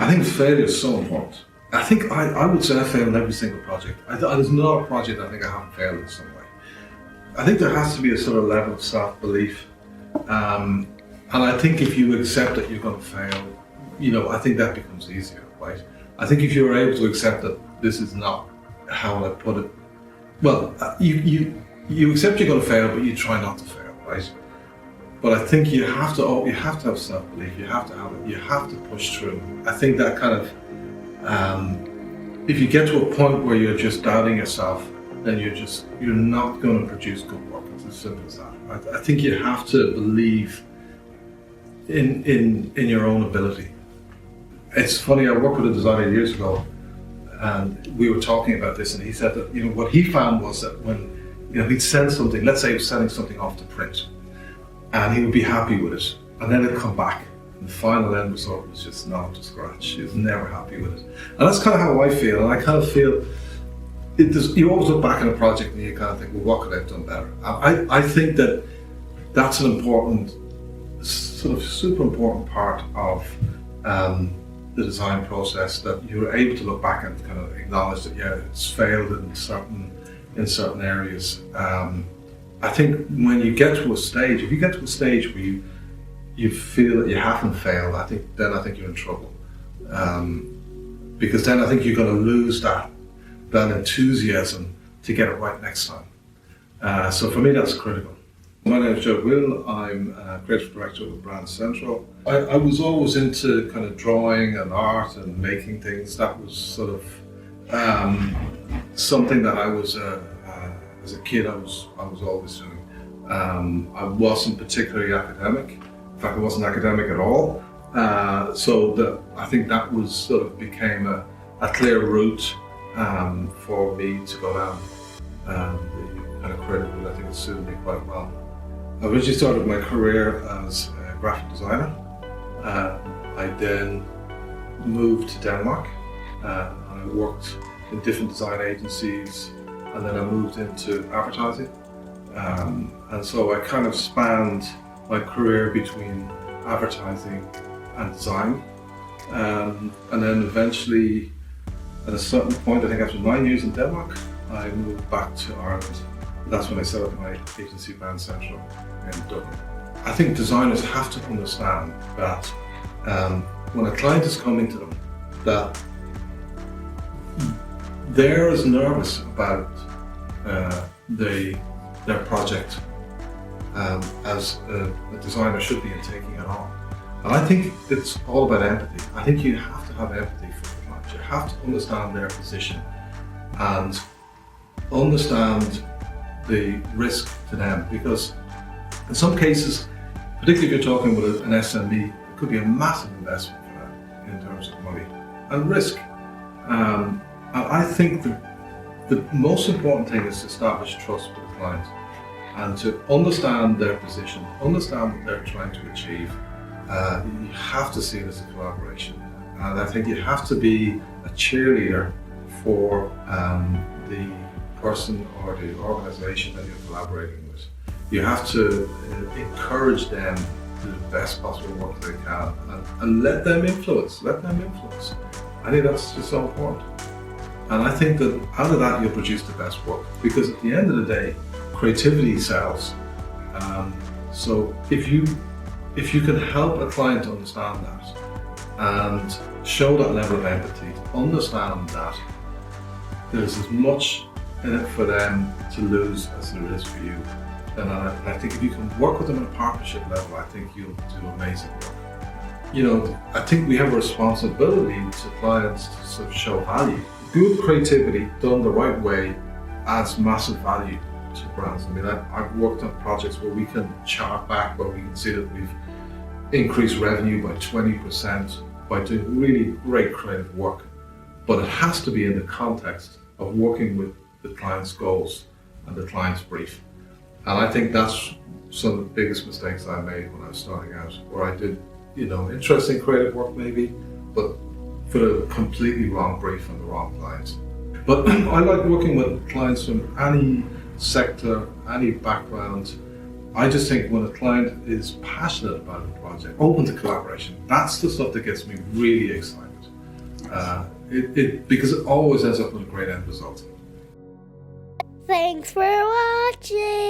I think failure is so important. I think I would say I fail in every single project. There's not a project I think I haven't failed in some way. I think there has to be a sort of level of self-belief. And I think if you accept that you're going to fail, I think that becomes easier, right? I think if you're able to accept that this is not how I put it, well, you accept you're going to fail, but you try not to fail, right? But I think you have to have self-belief. You have to have it. You have to push through. I think that kind of, if you get to a point where you're just doubting yourself, then you're not going to produce good work. It's as simple as that. I think you have to believe in your own ability. It's funny. I worked with a designer years ago, and we were talking about this, and he said that what he found was that when he'd send something, let's say he was sending something off to print, and he would be happy with it, and then it'd come back, and the final end result was just not up to scratch. He was never happy with it, and that's kind of how I feel. And I kind of feel you always look back on a project and you kind of think, well, what could I have done better? I think that that's an important, sort of super important part of the design process, that you're able to look back and kind of acknowledge that it's failed in certain areas. I think when you get to a stage, if you get to a stage where you feel that you haven't failed, I think you're in trouble, because then I think you're going to lose that enthusiasm to get it right next time. So for me, that's critical. My name is Gerard Whelan. I'm creative director with Brand Central. I was always into kind of drawing and art and making things. That was sort of something that I was as a kid. I was always doing. I wasn't particularly academic. In fact, I wasn't academic at all. So I think that was sort of became a clear route for me to go down the kind of creative route. I think it suited me quite well. I originally started my career as a graphic designer. I then moved to Denmark, and I worked in different design agencies, and then I moved into advertising. And so I kind of spanned my career between advertising and design. And then eventually, at a certain point, I think after 9 years in Denmark, I moved back to Ireland. That's when I set up my agency, Brand Central, in Dublin. I think designers have to understand that when a client is coming to them, that they're as nervous about their project as a designer should be in taking it on. And I think it's all about empathy. I think you have to have empathy for the client. You have to understand their position and understand the risk to them, because in some cases, particularly if you're talking with an SME, it could be a massive investment for them in terms of money and risk. And I think the most important thing is to establish trust with the client and to understand their position, understand what they're trying to achieve. You have to see it as a collaboration, and I think you have to be a cheerleader for the person or the organisation that you're collaborating with. You have to encourage them to do the best possible work they can, and let them influence. I think that's just so important. And I think that out of that you'll produce the best work, because at the end of the day, creativity sells. So if you can help a client understand that and show that level of empathy, understand that there's as much in it for them to lose as there is for you, then I think if you can work with them on a partnership level, I think you'll do amazing work. I think we have a responsibility to clients to sort of show value. Good creativity done the right way adds massive value to brands. I mean, I've worked on projects where we can chart back, where we can see that we've increased revenue by 20% by doing really great creative work. But it has to be in the context of working with the client's goals and the client's brief. And I think that's some of the biggest mistakes I made when I was starting out, where I did, interesting creative work maybe, but for the completely wrong brief and the wrong clients. But I like working with clients from any sector, any background. I just think when a client is passionate about a project, open to collaboration, that's the stuff that gets me really excited. Because it always ends up with a great end result. Thanks for watching.